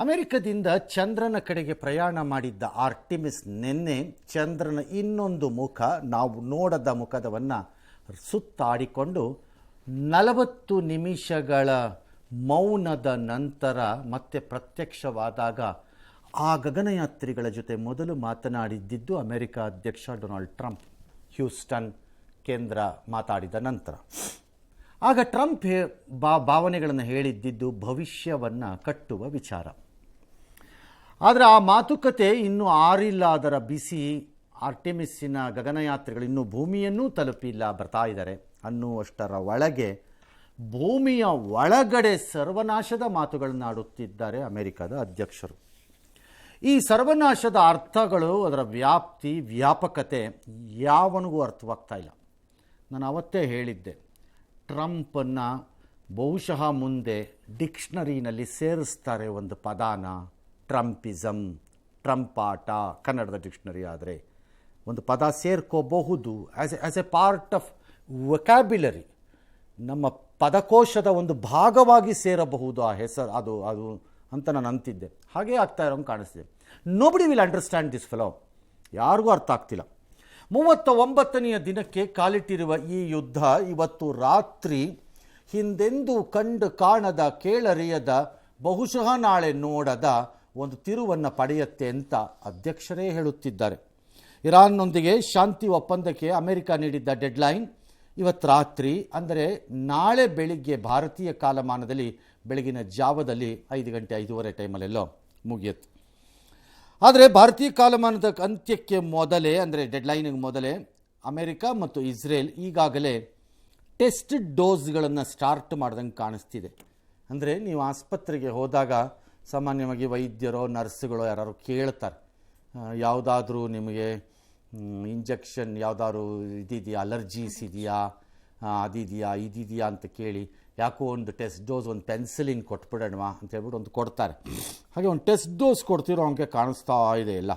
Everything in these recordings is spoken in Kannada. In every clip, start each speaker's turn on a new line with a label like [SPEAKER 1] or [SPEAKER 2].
[SPEAKER 1] ಅಮೆರಿಕದಿಂದ ಚಂದ್ರನ ಕಡೆಗೆ ಪ್ರಯಾಣ ಮಾಡಿದ್ದ ಆರ್ಟಿಮಿಸ್ ನಿನ್ನೆ ಚಂದ್ರನ ಇನ್ನೊಂದು ಮುಖ, ನಾವು ನೋಡದ ಮುಖದವನ್ನು ಸುತ್ತಾಡಿಕೊಂಡು 40 ನಿಮಿಷಗಳ ಮೌನದ ನಂತರ ಮತ್ತೆ ಪ್ರತ್ಯಕ್ಷವಾದಾಗ ಆ ಗಗನಯಾತ್ರಿಗಳ ಜೊತೆ ಮೊದಲು ಮಾತನಾಡಿದ್ದು ಅಮೆರಿಕ ಅಧ್ಯಕ್ಷ ಡೊನಾಲ್ಡ್ ಟ್ರಂಪ್ ಹ್ಯೂಸ್ಟನ್ ಕೇಂದ್ರ ಮಾತಾಡಿದ ನಂತರ. ಆಗ ಟ್ರಂಪ್ ಭಾವನೆಗಳನ್ನು ಹೇಳಿದ್ದು ಭವಿಷ್ಯವನ್ನು ಕಟ್ಟುವ ವಿಚಾರ. ಆದರೆ ಆ ಮಾತುಕತೆ ಇನ್ನೂ ಆರಿಲ್ಲ, ಅದರ ಬಿಸಿ. ಆರ್ಟಿಮಿಸ್ಸಿನ ಗಗನಯಾತ್ರಿಗಳು ಇನ್ನೂ ಭೂಮಿಯನ್ನೂ ತಲುಪಿಲ್ಲ, ಬರ್ತಾ ಇದ್ದಾರೆ ಅನ್ನುವಷ್ಟರ ಒಳಗೆ ಭೂಮಿಯ ಒಳಗಡೆ ಸರ್ವನಾಶದ ಮಾತುಗಳನ್ನು ಆಡುತ್ತಿದ್ದಾರೆ ಅಮೆರಿಕದ ಅಧ್ಯಕ್ಷರು. ಈ ಸರ್ವನಾಶದ ಅರ್ಥಗಳು, ಅದರ ವ್ಯಾಪ್ತಿ, ವ್ಯಾಪಕತೆ ಯಾವನಿಗೂ ಅರ್ಥವಾಗ್ತಾ ಇಲ್ಲ. ನಾನು ಅವತ್ತೇ ಹೇಳಿದ್ದೆ, ಟ್ರಂಪನ್ನು ಬಹುಶಃ ಮುಂದೆ ಡಿಕ್ಷನರಿನಲ್ಲಿ ಸೇರಿಸ್ತಾರೆ ಒಂದು ಪದಾನ, ಟ್ರಂಪಿಸಮ್, ಟ್ರಂಪಾಟ. ಕನ್ನಡದ ಡಿಕ್ಷನರಿ ಆದರೆ ಒಂದು ಪದ ಸೇರ್ಕೋಬಹುದು, as a part of vocabulary, ನಮ್ಮ ಪದಕೋಶದ ಒಂದು ಭಾಗವಾಗಿ ಸೇರಬಹುದು ಆ ಹೆಸರು, ಅದು ಅಂತ ನಾನು ಅಂತಿದ್ದೆ. ಹಾಗೇ ಆಗ್ತಾ ಇರೋಂಗೆ ಕಾಣಿಸ್ತಿದೆ. Nobody will understand this fellow, ಯಾರಿಗೂ ಅರ್ಥ ಆಗ್ತಿಲ್ಲ. 39ನೆಯ ದಿನಕ್ಕೆ ಕಾಲಿಟ್ಟಿರುವ ಈ ಯುದ್ಧ ಇವತ್ತು ರಾತ್ರಿ ಹಿಂದೆಂದೂ ಕಂಡು ಕಾಣದ, ಕೇಳರಿಯದ, ಬಹುಶಃ ನಾಳೆ ನೋಡದ ಒಂದು ತಿರುವನ್ನು ಪಡೆಯುತ್ತೆ ಅಂತ ಅಧ್ಯಕ್ಷರೇ ಹೇಳುತ್ತಿದ್ದಾರೆ. ಇರಾನ್ನೊಂದಿಗೆ ಶಾಂತಿ ಒಪ್ಪಂದಕ್ಕೆ ಅಮೆರಿಕ ನೀಡಿದ್ದ ಡೆಡ್ಲೈನ್ ಇವತ್ತು ರಾತ್ರಿ, ಅಂದರೆ ನಾಳೆ ಬೆಳಿಗ್ಗೆ ಭಾರತೀಯ ಕಾಲಮಾನದಲ್ಲಿ ಬೆಳಗಿನ ಜಾವದಲ್ಲಿ 5 ಗಂಟೆ 5:15 ಟೈಮಲ್ಲೆಲ್ಲೋ ಮುಗಿಯುತ್ತೆ. ಆದರೆ ಭಾರತೀಯ ಕಾಲಮಾನದ ಅಂತ್ಯಕ್ಕೆ ಮೊದಲೇ, ಅಂದರೆ ಡೆಡ್ಲೈನಿಗೆ ಮೊದಲೇ ಅಮೆರಿಕ ಮತ್ತು ಇಸ್ರೇಲ್ ಈಗಾಗಲೇ ಟೆಸ್ಟ್ ಡೋಸ್ಗಳನ್ನು ಸ್ಟಾರ್ಟ್ ಮಾಡ್ದಂಗೆ ಕಾಣಿಸ್ತಿದೆ. ಅಂದರೆ ನೀವು ಆಸ್ಪತ್ರೆಗೆ ಹೋದಾಗ ಸಾಮಾನ್ಯವಾಗಿ ವೈದ್ಯರೋ ನರ್ಸ್ಗಳೋ ಯಾರು ಕೇಳ್ತಾರೆ, ಯಾವುದಾದ್ರೂ ನಿಮಗೆ ಇಂಜೆಕ್ಷನ್ ಯಾವುದಾದ್ರು ಇದಿದೆಯಾ, ಅಲರ್ಜೀಸ್ ಇದೆಯಾ, ಅದಿದೆಯಾ ಇದಿದೆಯಾ ಅಂತ ಕೇಳಿ, ಯಾಕೋ ಒಂದು ಟೆಸ್ಟ್ ಡೋಸ್, ಒಂದು ಪೆನ್ಸಿಲಿನ್ ಕೊಟ್ಬಿಡೋಣ ಅಂತ ಹೇಳ್ಬಿಟ್ಟು ಒಂದು ಕೊಡ್ತಾರೆ. ಹಾಗೆ ಒಂದು ಟೆಸ್ಟ್ ಡೋಸ್ ಕೊಡ್ತಿರೋ ಹಂಗೆ ಕಾಣಿಸ್ತಾ ಇದೆ ಎಲ್ಲ.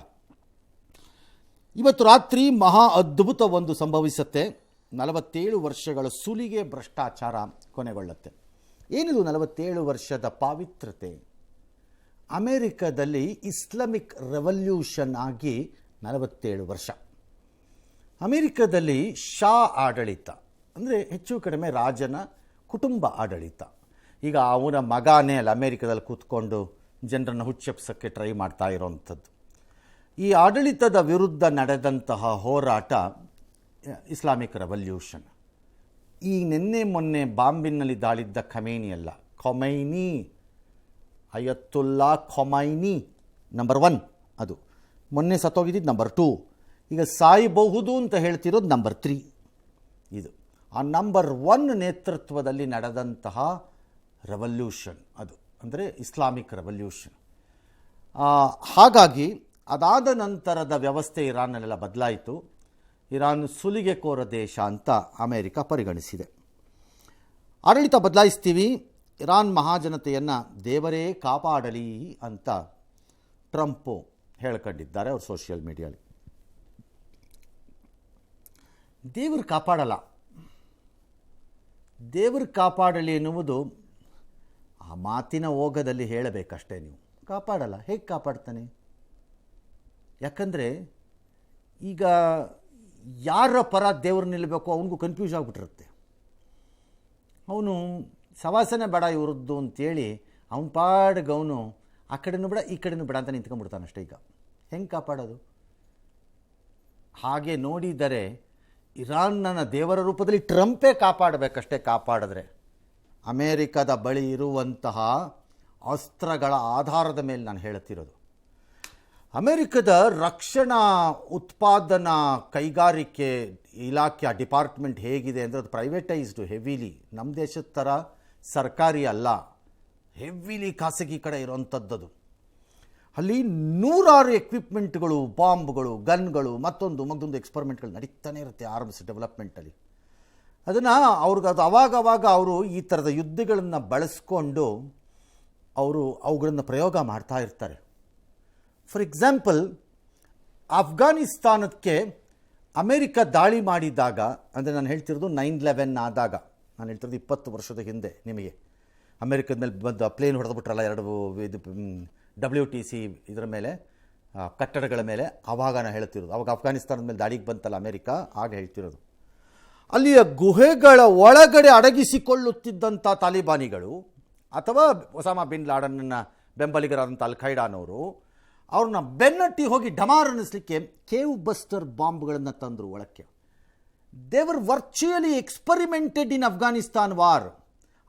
[SPEAKER 1] ಇವತ್ತು ರಾತ್ರಿ ಮಹಾ ಅದ್ಭುತ ಒಂದು ಸಂಭವಿಸುತ್ತೆ. 47 ವರ್ಷಗಳ ಸುಲಿಗೆ ಭ್ರಷ್ಟಾಚಾರ ಕೊನೆಗೊಳ್ಳುತ್ತೆ. ಏನಿದು 47 ವರ್ಷದ ಪಾವಿತ್ರತೆ? ಅಮೆರಿಕದಲ್ಲಿ ಇಸ್ಲಾಮಿಕ್ ರೆವಲ್ಯೂಷನ್ ಆಗಿ 47 ವರ್ಷ. ಅಮೆರಿಕದಲ್ಲಿ ಶಾ ಆಡಳಿತ, ಅಂದರೆ ಹೆಚ್ಚು ಕಡಿಮೆ ರಾಜನ ಕುಟುಂಬ ಆಡಳಿತ. ಈಗ ಅವನ ಮಗನೇ ಅಲ್ಲ ಅಮೇರಿಕದಲ್ಲಿ ಕೂತ್ಕೊಂಡು ಜನರನ್ನು ಹುಚ್ಚೆಪ್ಸೋಕ್ಕೆ ಟ್ರೈ ಮಾಡ್ತಾ ಇರೋವಂಥದ್ದು. ಈ ಆಡಳಿತದ ವಿರುದ್ಧ ನಡೆದಂತಹ ಹೋರಾಟ ಇಸ್ಲಾಮಿಕ್ ರೆವಲ್ಯೂಷನ್. ಈ ನಿನ್ನೆ ಮೊನ್ನೆ ಬಾಂಬಿನಲ್ಲಿ ದಾಳಿದ್ದ ಖೊಮೈನಿ, ಅಯತುಲ್ಲಾ ಖೊಮೈನಿ ನಂಬರ್ 1, ಅದು ಮೊನ್ನೆ ಸತ್ತೋಗಿದ್ದು ನಂಬರ್ 2, ಈಗ ಸಾಯಬಹುದು ಅಂತ ಹೇಳ್ತಿರೋದು ನಂಬರ್ 3. ಇದು ಆ ನಂಬರ್ 1 ನೇತೃತ್ವದಲ್ಲಿ ನಡೆದಂತಹ ರೆವಲ್ಯೂಷನ್, ಅದು ಅಂದರೆ ಇಸ್ಲಾಮಿಕ್ ರೆವಲ್ಯೂಷನ್. ಹಾಗಾಗಿ ಅದಾದ ನಂತರದ ವ್ಯವಸ್ಥೆ ಇರಾನ್ನಲ್ಲೆಲ್ಲ ಬದಲಾಯಿತು. ಇರಾನ್ ಸುಲಿಗೆಕೋರ ದೇಶ ಅಂತ ಅಮೇರಿಕ ಪರಿಗಣಿಸಿದೆ. ಆಡಳಿತ ಬದಲಾಯಿಸ್ತೀವಿ, ಇರಾನ್ ಮಹಾಜನತೆಯನ್ನು ದೇವರೇ ಕಾಪಾಡಲಿ ಅಂತ ಟ್ರಂಪು ಹೇಳ್ಕೊಂಡಿದ್ದಾರೆ ಅವ್ರ ಸೋಷಿಯಲ್ ಮೀಡಿಯಾಲಿ. ದೇವರು ಕಾಪಾಡಲ್ಲ, ದೇವರು ಕಾಪಾಡಲಿ ಎನ್ನುವುದು ಆ ಮಾತಿನ ಓಗದಲ್ಲಿ ಹೇಳಬೇಕಷ್ಟೇ. ನೀವು ಕಾಪಾಡಲ್ಲ, ಹೇಗೆ ಕಾಪಾಡ್ತಾನೆ? ಯಾಕಂದರೆ ಈಗ ಯಾರ ಪರ ದೇವರು ನಿಲ್ಲಬೇಕು ಅವನಿಗೂ ಕನ್ಫ್ಯೂಸ್ ಆಗಿಬಿಟ್ಟಿರುತ್ತೆ. ಅವನು ಸವಾಸನೆ ಬೇಡ ಇವ್ರದ್ದು ಅಂತೇಳಿ ಅವನ ಪಾಡಿಗೆ ಅವನು ಆ ಕಡೆನೂ ಬೇಡ ಈ ಕಡೆನೂ ಬೇಡ ಅಂತ ನಿಂತ್ಕೊಂಡ್ಬಿಡ್ತಾನೆ ಅಷ್ಟೇ. ಈಗ ಹೆಂಗೆ ಕಾಪಾಡೋದು? ಹಾಗೆ ನೋಡಿದರೆ ಇರಾನ್ನ ದೇವರ ರೂಪದಲ್ಲಿ ಟ್ರಂಪೇ ಕಾಪಾಡಬೇಕಷ್ಟೇ. ಕಾಪಾಡಿದ್ರೆ ಅಮೇರಿಕದ ಬಳಿ ಇರುವಂತಹ ಅಸ್ತ್ರಗಳ ಆಧಾರದ ಮೇಲೆ ನಾನು ಹೇಳುತ್ತಿರೋದು. ಅಮೇರಿಕದ ರಕ್ಷಣಾ ಉತ್ಪಾದನಾ ಕೈಗಾರಿಕೆ ಇಲಾಖೆ ಡಿಪಾರ್ಟ್ಮೆಂಟ್ ಹೇಗಿದೆ ಅಂದರೆ ಅದು ಪ್ರೈವೇಟೈಸ್ಡು ಹೆವಿಲಿ. ನಮ್ಮ ದೇಶದ ಥರ ಸರ್ಕಾರಿ ಅಲ್ಲ, ಹೆವಿಲಿ ಖಾಸಗಿ ಕಡೆ ಇರೋವಂಥದ್ದು. ಅಲ್ಲಿ 100 ಎಕ್ವಿಪ್ಮೆಂಟ್ಗಳು, ಬಾಂಬ್ಗಳು, ಗನ್ಗಳು, ಮತ್ತೊಂದು ಎಕ್ಸ್ಪರಿಮೆಂಟ್ಗಳು ನಡೀತಾನೆ ಇರುತ್ತೆ ಆರ್ಮ್ಸ್ ಡೆವಲಪ್ಮೆಂಟಲ್ಲಿ. ಅದನ್ನು ಅದು ಅವಾಗವಾಗ ಅವರು ಈ ಥರದ ಯುದ್ಧಗಳನ್ನು ಬಳಸ್ಕೊಂಡು ಅವುಗಳನ್ನು ಪ್ರಯೋಗ ಮಾಡ್ತಾ ಇರ್ತಾರೆ. ಫಾರ್ ಎಕ್ಸಾಂಪಲ್, ಅಫ್ಘಾನಿಸ್ತಾನಕ್ಕೆ ಅಮೇರಿಕ ದಾಳಿ ಮಾಡಿದಾಗ, ಅಂದರೆ ನಾನು ಹೇಳ್ತಿರೋದು 9/11 ಆದಾಗ, ನಾನು ಹೇಳ್ತಿರೋದು 20 ವರ್ಷದ ಹಿಂದೆ. ನಿಮಗೆ ಅಮೇರಿಕದ ಮೇಲೆ ಬಂದು ಪ್ಲೇನ್ ಹೊಡೆದ್ಬಿಟ್ರಲ್ಲ, 2 WTC ಇದರ ಮೇಲೆ ಕಟ್ಟಡಗಳ ಮೇಲೆ ಆವಾಗ ನಾನು ಹೇಳ್ತಿರೋದು. ಅವಾಗ ಅಫ್ಘಾನಿಸ್ತಾನದ ಮೇಲೆ ದಾಳಿಗೆ ಬಂತಲ್ಲ ಅಮೆರಿಕ, ಆಗ ಹೇಳ್ತಿರೋದು. ಅಲ್ಲಿಯ ಗುಹೆಗಳ ಒಳಗಡೆ ಅಡಗಿಸಿಕೊಳ್ಳುತ್ತಿದ್ದಂಥ ತಾಲಿಬಾನಿಗಳು ಅಥವಾ ಒಸಾಮಾ ಬಿನ್ ಲಾಡನ್ನ ಬೆಂಬಲಿಗರಾದಂಥ ಅಲ್ ಖೈಡಾನವರು ಅವ್ರನ್ನ ಬೆನ್ನಟ್ಟಿ ಹೋಗಿ ಡಮಾರ್ ಅನ್ನಿಸ್ಲಿಕ್ಕೆ ಕೇವ್ ಬಸ್ಟರ್ ಬಾಂಬ್ಗಳನ್ನು ತಂದರು ಒಳಕ್ಕೆ. ದೇವರ್ ವರ್ಚುಯಲಿ ಎಕ್ಸ್ಪರಿಮೆಂಟೆಡ್ ಇನ್ ಅಫ್ಘಾನಿಸ್ತಾನ್ ವಾರ್.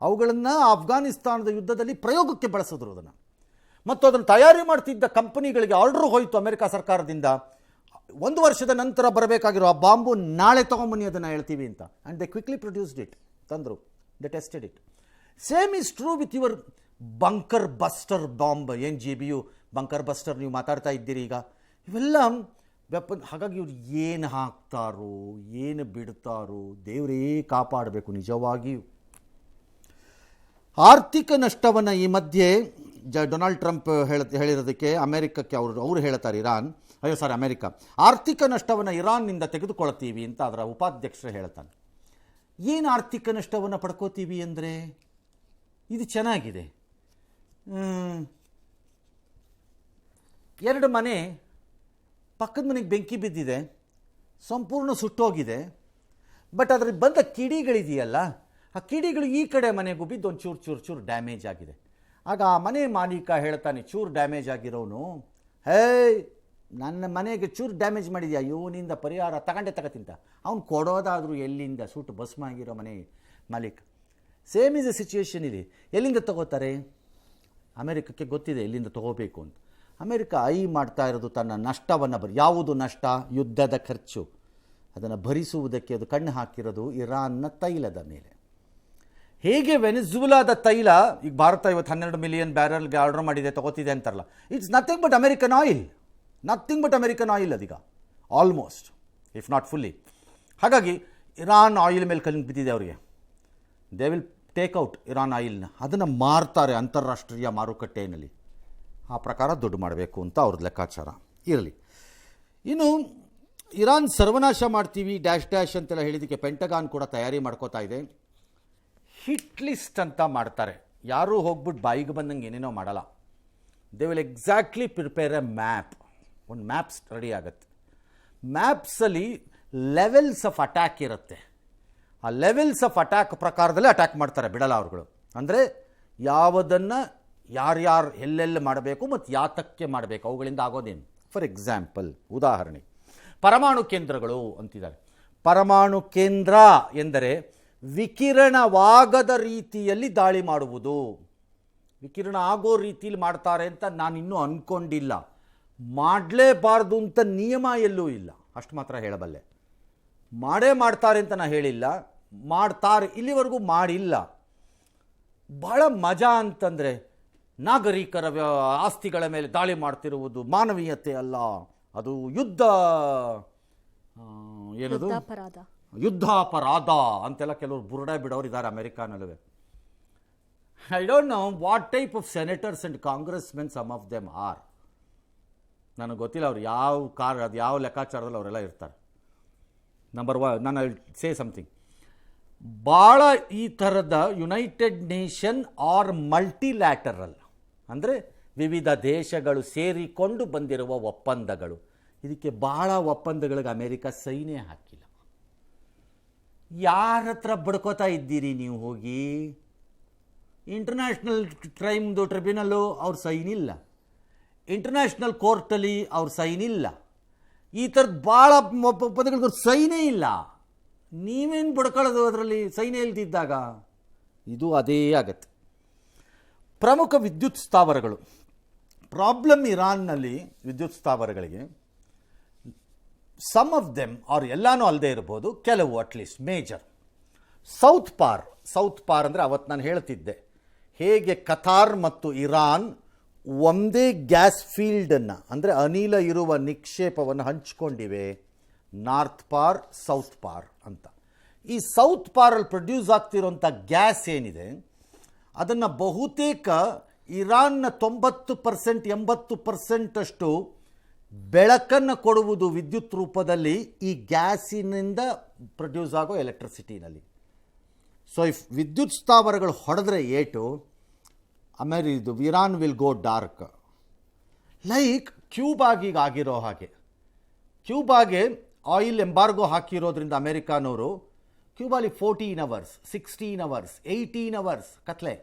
[SPEAKER 1] ಅವುಗಳನ್ನು ಅಫ್ಘಾನಿಸ್ತಾನದ ಯುದ್ಧದಲ್ಲಿ ಪ್ರಯೋಗಕ್ಕೆ ಬಳಸಿದ್ರು ಅದನ್ನು. ಮತ್ತು ಅದನ್ನು ತಯಾರಿ ಮಾಡ್ತಿದ್ದ ಕಂಪನಿಗಳಿಗೆ ಆರ್ಡರ್ ಹೋಯಿತು ಅಮೆರಿಕ ಸರ್ಕಾರದಿಂದ, 1 ವರ್ಷದ ನಂತರ ಬರಬೇಕಾಗಿರೋ ಆ ಬಾಂಬು ನಾಳೆ ತೊಗೊಂಬನ್ನಿ ಅದನ್ನು ಹೇಳ್ತೀವಿ ಅಂತ. And they quickly produced it, ತಂದರು, they tested it. Same is true with your bunker buster bomb. ಏನು GBU ಬಂಕರ್ ಬಸ್ಟರ್ ನೀವು ಮಾತಾಡ್ತಾ ಇದ್ದೀರಿ ಈಗ, ಇವೆಲ್ಲ ವೆಪನ್. ಹಾಗಾಗಿ ಇವ್ರು ಏನು ಹಾಕ್ತಾರೋ ಏನು ಬಿಡ್ತಾರೋ ದೇವರೇ ಕಾಪಾಡಬೇಕು ನಿಜವಾಗಿಯೂ. ಆರ್ಥಿಕ ನಷ್ಟವನ್ನು ಈ ಮಧ್ಯೆ ಡೊನಾಲ್ಡ್ ಟ್ರಂಪ್ ಹೇಳಿರೋದಕ್ಕೆ ಅಮೆರಿಕಕ್ಕೆ ಅವರು ಹೇಳ್ತಾರೆ ಅಮೆರಿಕ ಆರ್ಥಿಕ ನಷ್ಟವನ್ನು ಇರಾನ್ನಿಂದ ತೆಗೆದುಕೊಳ್ತೀವಿ ಅಂತ ಅದರ ಉಪಾಧ್ಯಕ್ಷರು ಹೇಳ್ತಾನೆ. ಏನು ಆರ್ಥಿಕ ನಷ್ಟವನ್ನು ಪಡ್ಕೋತೀವಿ ಅಂದರೆ ಇದು ಚೆನ್ನಾಗಿದೆ. 2 ಮನೆ ಪಕ್ಕದ ಮನೆಗೆ ಬೆಂಕಿ ಬಿದ್ದಿದೆ, ಸಂಪೂರ್ಣ ಸುಟ್ಟೋಗಿದೆ. ಬಟ್ ಅದರಲ್ಲಿ ಬಂದ ಕಿಡಿಗಳಿದೆಯಲ್ಲ, ಆ ಕಿಡಿಗಳು ಈ ಕಡೆ ಮನೆಗೂ ಬಿದ್ದು ಒಂದು ಚೂರು ಡ್ಯಾಮೇಜ್ ಆಗಿದೆ. ಆಗ ಆ ಮನೆ ಮಾಲೀಕ ಹೇಳ್ತಾನೆ, ಚೂರು ಡ್ಯಾಮೇಜ್ ಆಗಿರೋನು, ನನ್ನ ಮನೆಗೆ ಚೂರು ಡ್ಯಾಮೇಜ್ ಮಾಡಿದ್ಯಾ, ಇವನಿಂದ ಪರಿಹಾರ ತಗೊಂತಿಂತ. ಅವ್ನು ಕೊಡೋದಾದರೂ ಎಲ್ಲಿಂದ? ಸುಟ್ಟು ಭಸ್ಮ ಆಗಿರೋ ಮನೆ ಮಾಲೀಕ. ಸೇಮ್ ಇಸ್ ಎ ಸಿಚುವೇಶನ್ ಇದೆ. ಎಲ್ಲಿಂದ ತಗೋತಾರೆ? ಅಮೆರಿಕಕ್ಕೆ ಗೊತ್ತಿದೆ ಎಲ್ಲಿಂದ ತಗೋಬೇಕು ಅಂತ. ಅಮೆರಿಕ ಮಾಡ್ತಾ ಇರೋದು ತನ್ನ ನಷ್ಟವನ್ನು ಯಾವುದು ನಷ್ಟ? ಯುದ್ಧದ ಖರ್ಚು. ಅದನ್ನು ಭರಿಸುವುದಕ್ಕೆ ಅದು ಕಣ್ಣು ಹಾಕಿರೋದು ಇರಾನ್ನ ತೈಲದ ಮೇಲೆ. ಹೇಗೆ ವೆನಿಜುಲಾದ ತೈಲ ಈಗ ಭಾರತ ಇವತ್ತು 12 ಮಿಲಿಯನ್ ಬ್ಯಾರಲ್ಗೆ ಆರ್ಡರ್ ಮಾಡಿದೆ, ತಗೋತಿದೆ ಅಂತಾರಲ್ಲ, it's nothing but American oil ಅದೀಗ ಆಲ್ಮೋಸ್ಟ್, ಇಫ್ ನಾಟ್ ಫುಲ್ಲಿ. ಹಾಗಾಗಿ ಇರಾನ್ ಆಯಿಲ್ ಮೇಲೆ ಕಣ್ಣು ಬಿದ್ದಿದೆ ಅವರಿಗೆ. They will take out Iran ಆಯಿಲ್ನ, ಅದನ್ನು ಮಾರ್ತಾರೆ ಅಂತಾರಾಷ್ಟ್ರೀಯ ಮಾರುಕಟ್ಟೆಯಲ್ಲಿ. ಆ ಪ್ರಕಾರ ದುಡ್ಡು ಮಾಡಬೇಕು ಅಂತ ಅವ್ರದ್ದು ಲೆಕ್ಕಾಚಾರ ಇರಲಿ. ಇನ್ನು ಇರಾನ್ ಸರ್ವನಾಶ ಮಾಡ್ತೀವಿ ಡ್ಯಾಶ್ ಅಂತೆಲ್ಲ ಹೇಳಿದ್ದಕ್ಕೆ ಪೆಂಟಗಾನ್ ಕೂಡ ತಯಾರಿ ಮಾಡ್ಕೋತಾ ಇದೆ. ಹಿಟ್ ಲಿಸ್ಟ್ ಅಂತ ಮಾಡ್ತಾರೆ. ಯಾರೂ ಹೋಗ್ಬಿಟ್ಟು ಬಾಯಿಗೆ ಬಂದಂಗೆ ಏನೇನೋ ಮಾಡಲ್ಲ. They will exactly prepare A map. ಒಂದು ಮ್ಯಾಪ್ಸ್ ರೆಡಿ ಆಗುತ್ತೆ. ಮ್ಯಾಪ್ಸಲ್ಲಿ ಲೆವೆಲ್ಸ್ ಆಫ್ ಅಟ್ಯಾಕ್ ಇರುತ್ತೆ. ಆ ಲೆವೆಲ್ಸ್ ಆಫ್ ಅಟ್ಯಾಕ್ ಪ್ರಕಾರದಲ್ಲೇ ಅಟ್ಯಾಕ್ ಮಾಡ್ತಾರೆ, ಬಿಡಲ್ಲ ಅವ್ರುಗಳು. ಅಂದರೆ ಯಾವುದನ್ನು ಯಾರ್ಯಾರು ಎಲ್ಲೆಲ್ಲಿ ಮಾಡಬೇಕು ಮತ್ತು ಯಾತಕ್ಕೆ ಮಾಡಬೇಕು, ಅವುಗಳಿಂದ ಆಗೋದೇನು. ಫಾರ್ ಎಕ್ಸಾಂಪಲ್, ಉದಾಹರಣೆ, ಪರಮಾಣು ಕೇಂದ್ರಗಳು ಅಂತಿದ್ದಾರೆ. ಪರಮಾಣು ಕೇಂದ್ರ ಎಂದರೆ ವಿಕಿರಣವಾಗದ ರೀತಿಯಲ್ಲಿ ದಾಳಿ ಮಾಡುವುದು. ವಿಕಿರಣ ಆಗೋ ರೀತಿಯಲ್ಲಿ ಮಾಡ್ತಾರೆ ಅಂತ ನಾನಿನ್ನೂ ಅಂದ್ಕೊಂಡಿಲ್ಲ. ಮಾಡಲೇಬಾರ್ದು ಅಂತ ನಿಯಮ ಎಲ್ಲೂ ಇಲ್ಲ, ಅಷ್ಟು ಮಾತ್ರ ಹೇಳಬಲ್ಲೆ. ಮಾಡ್ತಾರೆ ಅಂತ ನಾನು ಹೇಳಿಲ್ಲ, ಮಾಡ್ತಾರೆ, ಇಲ್ಲಿವರೆಗೂ ಮಾಡಿಲ್ಲ. ಬಹಳ ಮಜಾ ಅಂತಂದರೆ ನಾಗರಿಕರ ಆಸ್ತಿಗಳ ಮೇಲೆ ದಾಳಿ ಮಾಡ್ತಿರುವುದು ಮಾನವೀಯತೆ ಅಲ್ಲ, ಅದು ಯುದ್ಧಾಪರಾಧ ಅಂತೆಲ್ಲ ಕೆಲವರು ಬುರುಡೆ ಬಿಡೋರು ಇದ್ದಾರೆ ಅಮೆರಿಕಾನಲ್ಲೂ. I don't know what type of senators and congressmen some of them are. ನನಗೆ ಗೊತ್ತಿಲ್ಲ ಅವ್ರು ಯಾವ ಲೆಕ್ಕಾಚಾರದಲ್ಲಿ ಅವರೆಲ್ಲ ಇರ್ತಾರೆ. ನಂಬರ್ 1, ನಾನು ಸೇ ಸಮಥಿಂಗ್, ಭಾಳ ಈ ಥರದ ಯುನೈಟೆಡ್ ನೇಷನ್ ಆರ್ ಮಲ್ಟಿಲ್ಯಾಟರಲ್ ಅಂದರೆ ವಿವಿಧ ದೇಶಗಳು ಸೇರಿಕೊಂಡು ಬಂದಿರುವ ಒಪ್ಪಂದಗಳು. ಇದಕ್ಕೆ ಭಾಳ ಒಪ್ಪಂದಗಳಿಗೆ ಅಮೇರಿಕ ಸೈನೇ ಹಾಕಿಲ್ಲ. ಯಾರ ಹತ್ರ ಬಡ್ಕೋತಾ ಇದ್ದೀರಿ ನೀವು ಹೋಗಿ? ಇಂಟರ್ನ್ಯಾಷನಲ್ ಕ್ರೈಮ್ದು ಟ್ರಿಬ್ಯುನಲ್ಲು ಅವ್ರ ಸೈನ್ ಇಲ್ಲ, ಇಂಟರ್ನ್ಯಾಷನಲ್ ಕೋರ್ಟಲ್ಲಿ ಅವ್ರ ಸೈನ್ ಇಲ್ಲ, ಈ ಥರದ್ದು ಭಾಳ ಒಪ್ಪಂದಗಳಿಗೆ ಸೈನೇ ಇಲ್ಲ. ನೀವೇನು ಬಡ್ಕೊಳ್ಳೋದು ಅದರಲ್ಲಿ ಸೈನ್ ಇಲ್ದಿದ್ದಾಗ? ಇದು ಅದೇ ಆಗತ್ತೆ. ಪ್ರಮುಖ ವಿದ್ಯುತ್ ಸ್ಥಾವರಗಳು. ಪ್ರಾಬ್ಲಮ್ ಇರಾನ್ನಲ್ಲಿ ವಿದ್ಯುತ್ ಸ್ಥಾವರಗಳಿಗೆ, ಸಮ್ ಆಫ್ ದೆಮ್ ಆರ್ ಎಲ್ಲನೂ ಅಲ್ಲದೆ ಇರ್ಬೋದು, ಕೆಲವು ಅಟ್ಲೀಸ್ಟ್ ಮೇಜರ್. ಸೌತ್ ಪಾರ್ ಅಂದರೆ ಅವತ್ತು ನಾನು ಹೇಳ್ತಿದ್ದೆ ಹೇಗೆ ಕತಾರ್ ಮತ್ತು ಇರಾನ್ ಒಂದೇ ಗ್ಯಾಸ್ ಫೀಲ್ಡನ್ನು ಅಂದರೆ ಅನಿಲ ಇರುವ ನಿಕ್ಷೇಪವನ್ನು ಹಂಚಿಕೊಂಡಿವೆ, ನಾರ್ತ್ ಪಾರ್ ಸೌತ್ ಪಾರ್ ಅಂತ. ಈ ಸೌತ್ ಪಾರಲ್ಲಿ ಪ್ರೊಡ್ಯೂಸ್ ಆಗ್ತಿರೋಂಥ ಗ್ಯಾಸ್ ಏನಿದೆ ಅದನ್ನು ಬಹುತೇಕ ಇರಾನ್ನ 90% 80% ಅಷ್ಟು ಬೆಳಕನ್ನು ಕೊಡುವುದು ವಿದ್ಯುತ್ ರೂಪದಲ್ಲಿ ಈ ಗ್ಯಾಸಿನಿಂದ ಪ್ರೊಡ್ಯೂಸ್ ಆಗೋ ಎಲೆಕ್ಟ್ರಿಸಿಟಿನಲ್ಲಿ. ಸೊ ಇಫ್ ವಿದ್ಯುತ್ ಸ್ಥಾವರಗಳು ಹೊಡೆದ್ರೆ ಏಟು, Iran will go dark. Like ಕ್ಯೂಬಾಗೀಗ ಆಗಿರೋ ಹಾಗೆ. ಕ್ಯೂಬಾಗೆ ಆಯಿಲ್ ಎಂಬಾರ್ಗೋ ಹಾಕಿರೋದ್ರಿಂದ ಅಮೆರಿಕಾನವರು ಕ್ಯೂಬಾಲಿ 14 ಅವರ್ಸ್, 16 ಅವರ್ಸ್, 18 ಅವರ್ಸ್ ಕತ್ಲೆ.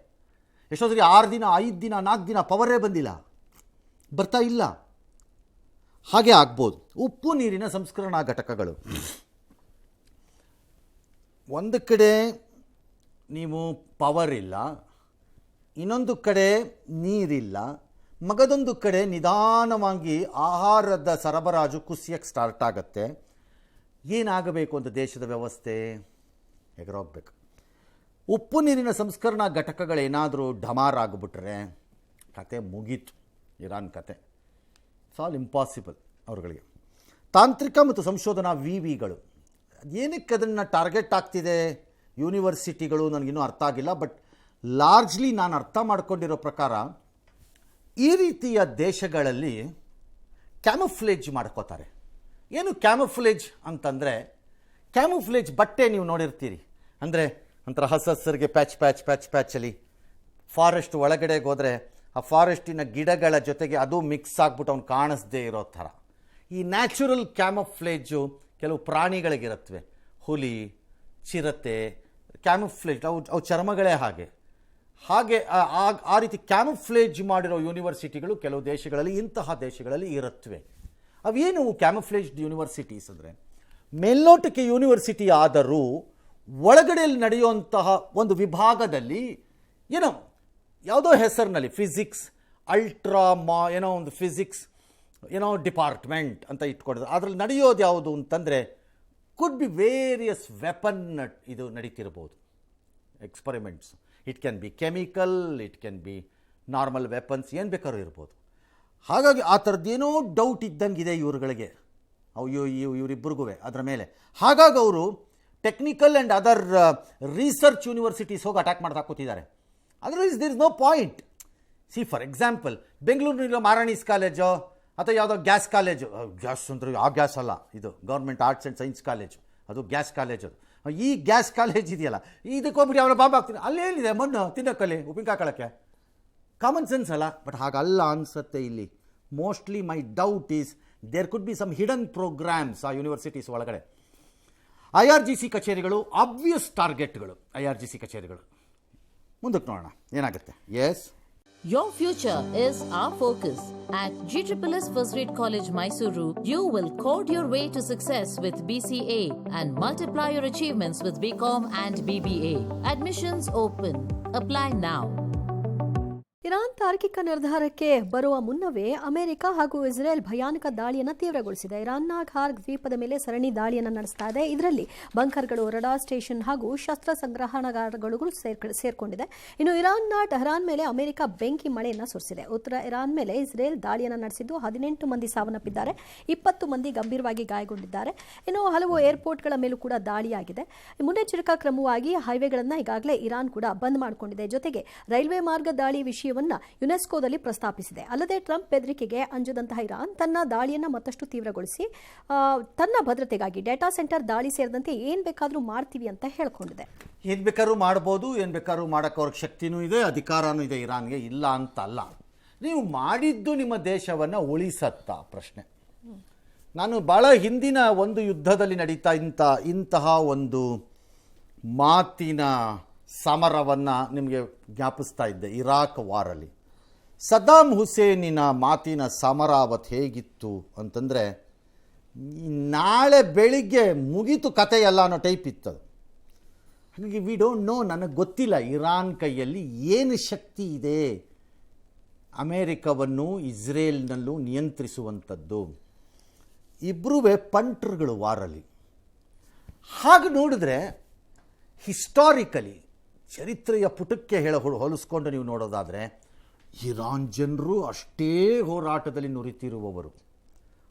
[SPEAKER 1] ಎಷ್ಟೋ ಸರಿ 6 ದಿನ, 5 ದಿನ, 4 ದಿನ ಪವರೇ ಬಂದಿಲ್ಲ, ಬರ್ತಾ ಇಲ್ಲ. ಹಾಗೆ ಆಗ್ಬೋದು. ಉಪ್ಪು ನೀರಿನ ಸಂಸ್ಕರಣಾ ಘಟಕಗಳು, ಒಂದು ಕಡೆ ನೀವು ಪವರ್ ಇಲ್ಲ, ಇನ್ನೊಂದು ಕಡೆ ನೀರಿಲ್ಲ, ಮಗದೊಂದು ಕಡೆ ನಿಧಾನವಾಗಿ ಆಹಾರದ ಸರಬರಾಜು ಕುಸಿಯಕ್ಕೆ ಸ್ಟಾರ್ಟ್ ಆಗುತ್ತೆ. ಏನಾಗಬೇಕು ಅಂತ ದೇಶದ ವ್ಯವಸ್ಥೆ ಎಗರೋಗ್ಬೇಕು. ಉಪ್ಪು ನೀರಿನ ಸಂಸ್ಕರಣಾ ಘಟಕಗಳೇನಾದರೂ ಡಮಾರ್ ಆಗಿಬಿಟ್ರೆ ಕತೆ ಮುಗೀತು. ಇರಾನ್ ಕತೆ ಇಟ್ಸ್ ಆಲ್ ಇಂಪಾಸಿಬಲ್ ಅವ್ರುಗಳಿಗೆ. ತಾಂತ್ರಿಕ ಮತ್ತು ಸಂಶೋಧನಾ ವಿಗಳು ಏನಕ್ಕೆ ಅದನ್ನು ಟಾರ್ಗೆಟ್ ಆಗ್ತಿದೆ ಯೂನಿವರ್ಸಿಟಿಗಳು ನನಗಿನ್ನೂ ಅರ್ಥ ಆಗಿಲ್ಲ. ಬಟ್ ಲಾರ್ಜ್ಲಿ ನಾನು ಅರ್ಥ ಮಾಡ್ಕೊಂಡಿರೋ ಪ್ರಕಾರ ಈ ರೀತಿಯ ದೇಶಗಳಲ್ಲಿ ಕ್ಯಾಮುಫ್ಲೇಜ್ ಮಾಡ್ಕೋತಾರೆ. ಏನು ಕ್ಯಾಮುಫ್ಲೇಜ್ ಅಂತಂದರೆ, ಕ್ಯಾಮುಫ್ಲೇಜ್ ಬಟ್ಟೆ ನೀವು ನೋಡಿರ್ತೀರಿ, ಅಂದರೆ ಒಂಥರ ಹಸರಿಗೆ ಪ್ಯಾಚಲ್ಲಿ ಫಾರೆಸ್ಟ್ ಒಳಗಡೆಗೆ ಹೋದರೆ ಆ ಫಾರೆಸ್ಟಿನ ಗಿಡಗಳ ಜೊತೆಗೆ ಅದು ಮಿಕ್ಸ್ ಆಗಿಬಿಟ್ಟು ಅವ್ನು ಕಾಣಿಸ್ದೇ ಇರೋ ಥರ. ಈ ನ್ಯಾಚುರಲ್ ಕ್ಯಾಮುಫ್ಲೇಜು ಕೆಲವು ಪ್ರಾಣಿಗಳಿಗಿರುತ್ತವೆ, ಹುಲಿ, ಚಿರತೆ, ಕ್ಯಾಮುಫ್ಲೇಜ್ ಅವು ಚರ್ಮಗಳೇ ಹಾಗೆ ಆ ರೀತಿ ಕ್ಯಾಮುಫ್ಲೇಜ್ ಮಾಡಿರೋ ಯೂನಿವರ್ಸಿಟಿಗಳು ಕೆಲವು ದೇಶಗಳಲ್ಲಿ, ಇಂತಹ ದೇಶಗಳಲ್ಲಿ ಇರುತ್ತವೆ. ಅವೇನು ಕ್ಯಾಮುಫ್ಲೇಜ್ಡ್ ಯೂನಿವರ್ಸಿಟೀಸ್ ಅಂದರೆ, ಮೇಲ್ನೋಟಕ್ಕೆ ಯೂನಿವರ್ಸಿಟಿ ಆದರೂ ಒಳಗಡೆಯಲ್ಲಿ ನಡೆಯುವಂತಹ ಒಂದು ವಿಭಾಗದಲ್ಲಿ ಯಾವುದೋ ಹೆಸರಿನಲ್ಲಿ ಫಿಸಿಕ್ಸ್ ಏನೋ ಒಂದು ಫಿಸಿಕ್ಸ್ ಡಿಪಾರ್ಟ್ಮೆಂಟ್ ಅಂತ ಇಟ್ಕೊಡೋದು. ಅದರಲ್ಲಿ ನಡೆಯೋದು ಯಾವುದು ಅಂತಂದರೆ ಕುಡ್ ಬಿ ವೇರಿಯಸ್ ವೆಪನ್ ಇದು ನಡೀತಿರ್ಬೋದು, experiments. It can be chemical, it can be normal weapons, ಏನು ಬೇಕಾದ್ರೂ ಇರ್ಬೋದು. ಹಾಗಾಗಿ ಆ ಥರದ್ದೇನೋ ಡೌಟ್ ಇದ್ದಂಗಿದೆ ಇವ್ರುಗಳಿಗೆ, ಇವರಿಬ್ಬರಿಗೂ ಅದರ ಮೇಲೆ. ಹಾಗಾಗಿ ಅವರು technical and other research universities ಹೋಗಿ ಅಟ್ಯಾಕ್ ಮಾಡ್ತಾ ಕೂತಿದ್ದಾರೆ. Otherwise there is no point. For example ಬೆಂಗಳೂರಿನಲ್ಲಿರೋ ಮಾರಾಣೀಸ್ ಕಾಲೇಜು ಅಥವಾ ಯಾವುದೋ ಗ್ಯಾಸ್ ಕಾಲೇಜು, ಗ್ಯಾಸ್ ಅಂದರೆ ಆ ಗ್ಯಾಸ್ ಅಲ್ಲ, ಇದು government arts and science college, ಅದು ಗ್ಯಾಸ್ ಕಾಲೇಜ್. ಅದು ಈ ಗ್ಯಾಸ್ ಕಾಲೇಜ್ ಇದೆಯಲ್ಲ, ಇದಕ್ಕೆ ಹೋಗ್ಬಿಟ್ಟು ಅವನ ಬಾಂಬ್ ಹಾಕ್ತೀನಿ, ಅಲ್ಲೇನಿದೆ ಮಣ್ಣು ತಿನ್ನಕ್ಕಲ್ಲಿ ಉಪ್ಪಿನಕಾಯಿ ಹಾಕೊಳ್ಳೋಕ್ಕೆ, ಕಾಮನ್ ಸೆನ್ಸ್ ಅಲ್ಲ. ಬಟ್ ಹಾಗಲ್ಲ ಅನಿಸುತ್ತೆ ಇಲ್ಲಿ. Mostly my doubt is there could be some hidden programs ಆ ಯೂನಿವರ್ಸಿಟೀಸ್ ಒಳಗಡೆ. IRGC ಕಚೇರಿಗಳು ಆಬ್ವಿಯಸ್ ಟಾರ್ಗೆಟ್ಗಳು. IRGC ಕಚೇರಿಗಳು ಮುಂದಕ್ಕೆ ನೋಡೋಣ ಏನಾಗುತ್ತೆ. Yes,
[SPEAKER 2] Your future is our focus. At GSSS First Grade College, Mysuru, you will code your way to success with BCA and multiply your achievements with BCom and BBA. Admissions open. Apply now.
[SPEAKER 3] Iran ತಾರ್ಕಿಕ ನಿರ್ಧಾರಕ್ಕೆ ಬರುವ ಮುನ್ನವೇ ಅಮೆರಿಕ ಹಾಗೂ ಇಸ್ರೇಲ್ ಭಯಾನಕ ದಾಳಿಯನ್ನು ತೀವ್ರಗೊಳಿಸಿದೆ. ಇರಾನ್ನ ಖಾರ್ ದ್ವೀಪದ ಮೇಲೆ ಸರಣಿ ದಾಳಿಯನ್ನು ನಡೆಸ್ತಾ ಇದೆ. ಇದರಲ್ಲಿ ಬಂಕರ್ಗಳು, ರಡಾರ್ ಸ್ಟೇಷನ್ ಹಾಗೂ ಶಸ್ತ್ರ ಸಂಗ್ರಹಣಾಗಾರಗಳು ಸೇರ್ಕೊಂಡಿದೆ. ಇನ್ನು ಇರಾನ್ನ ಟೆಹರಾನ್ ಮೇಲೆ ಅಮೆರಿಕ ಬೆಂಕಿ ಮಳೆಯನ್ನು ಸುರಿಸಿದೆ. ಉತ್ತರ ಇರಾನ್ ಮೇಲೆ ಇಸ್ರೇಲ್ ದಾಳಿಯನ್ನು ನಡೆಸಿದ್ದು 18 ಮಂದಿ ಸಾವನ್ನಪ್ಪಿದ್ದಾರೆ, 20 ಮಂದಿ ಗಂಭೀರವಾಗಿ ಗಾಯಗೊಂಡಿದ್ದಾರೆ. ಇನ್ನು ಹಲವು ಏರ್ಪೋರ್ಟ್ಗಳ ಮೇಲೂ ಕೂಡ ದಾಳಿಯಾಗಿದೆ. ಮುನ್ನೆಚ್ಚರಿಕಾ ಕ್ರಮವಾಗಿ ಹೈವೇಗಳನ್ನು ಈಗಾಗಲೇ ಇರಾನ್ ಕೂಡ ಬಂದ್ ಮಾಡಿಕೊಂಡಿದೆ. ಜೊತೆಗೆ ರೈಲ್ವೆ ಮಾರ್ಗ ದಾಳಿ ವಿಷಯ ಯುನೆಸ್ಕೋದಲ್ಲಿ ಪ್ರಸ್ತಾಪಿಸಿದೆ. ಅಲ್ಲದೆ ಟ್ರಂಪ್ ಬೆದರಿಕೆಗೆ ಅಂಜದಂತಹ ಇರಾನ್ ತನ್ನ ದಾಳಿಯನ್ನು ಮತ್ತಷ್ಟು ತೀವ್ರಗೊಳಿಸಿ ತನ್ನ ಭದ್ರತೆಗಾಗಿ ಡೇಟಾ ಸೆಂಟರ್ ದಾಳಿ ಸೇರಿದಂತೆ ಏನ್ ಬೇಕಾದ್ರೂ ಮಾಡ್ತೀವಿ ಅಂತ ಹೇಳ್ಕೊಂಡಿದೆ.
[SPEAKER 1] ಏನ್ ಬೇಕಾದ್ರೂ ಮಾಡ್ಬೋದು, ಏನ್ ಬೇಕಾದ್ರೂ ಮಾಡಕ್ಕೆ ಅವ್ರಿಗೆ ಶಕ್ತಿನೂ ಇದೆ, ಅಧಿಕಾರನೂ ಇದೆ ಇರಾನ್ಗೆ, ಇಲ್ಲ ಅಂತ ಅಲ್ಲ. ನೀವು ಮಾಡಿದ್ದು ನಿಮ್ಮ ದೇಶವನ್ನು ಉಳಿಸತ್ತಾ ಪ್ರಶ್ನೆ. ನಾನು ಬಹಳ ಹಿಂದಿನ ಒಂದು ಯುದ್ಧದಲ್ಲಿ ನಡೀತಾ ಇಂತಹ ಒಂದು ಮಾತಿನ ಸಮರವನ್ನು ನಿಮಗೆ ಜ್ಞಾಪಿಸ್ತಾ ಇದ್ದೆ. ಇರಾಕ್ ವಾರಲ್ಲಿ ಸದ್ದಾಂ ಹುಸೇನಿನ ಮಾತಿನ ಸಮರ ಅವತ್ತು ಹೇಗಿತ್ತು ಅಂತಂದರೆ, ನಾಳೆ ಬೆಳಿಗ್ಗೆ ಮುಗೀತು ಕಥೆಯಲ್ಲ ಅನ್ನೋ ಟೈಪ್ ಇತ್ತದು. ಹಾಗಾಗಿ ವಿ ಡೋಂಟ್ ನೋ, ನನಗೆ ಗೊತ್ತಿಲ್ಲ ಇರಾನ್ ಕೈಯಲ್ಲಿ ಏನು ಶಕ್ತಿ ಇದೆ ಅಮೇರಿಕವನ್ನು ಇಸ್ರೇಲ್ನಲ್ಲೂ ನಿಯಂತ್ರಿಸುವಂಥದ್ದು. ಇಬ್ಬರೂ ಪಂಟ್ರುಗಳು ವಾರಲ್ಲಿ. ಹಾಗೆ ನೋಡಿದ್ರೆ ಹಿಸ್ಟಾರಿಕಲಿ ಚರಿತ್ರೆಯ ಪುಟಕ್ಕೆ ಹೋಲಿಸ್ಕೊಂಡು ನೀವು ನೋಡೋದಾದರೆ ಇರಾನ್ ಜನರು ಅಷ್ಟೇ ಹೋರಾಟದಲ್ಲಿ ನುರಿತಿರುವವರು.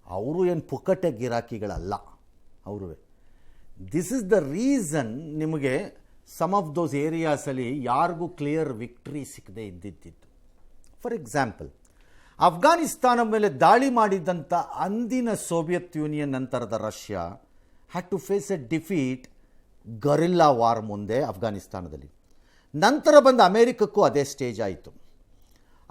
[SPEAKER 1] ಅವರು ಏನು ಪುಕ್ಕಟೆ ಗಿರಾಕಿಗಳಲ್ಲ ಅವರು. ದಿಸ್ ಇಸ್ ದ ರೀಸನ್ ನಿಮಗೆ ಸಮ್ ಆಫ್ ದೋಸ್ ಏರಿಯಾಸಲ್ಲಿ ಯಾರಿಗೂ ಕ್ಲಿಯರ್ ವಿಕ್ಟ್ರಿ ಸಿಕ್ಕದೆ ಇದ್ದಿದ್ದು. ಫಾರ್ ಎಕ್ಸಾಂಪಲ್, ಅಫ್ಘಾನಿಸ್ತಾನ ಮೇಲೆ ದಾಳಿ ಮಾಡಿದಂಥ ಅಂದಿನ ಸೋವಿಯತ್ ಯೂನಿಯನ್ ನಂತರದ Russia had to face a defeat guerrilla war ಮುಂದೆ ಅಫ್ಘಾನಿಸ್ತಾನದಲ್ಲಿ. ನಂತರ ಬಂದ ಅಮೇರಿಕಕ್ಕೂ ಅದೇ ಸ್ಟೇಜ್ ಆಯಿತು.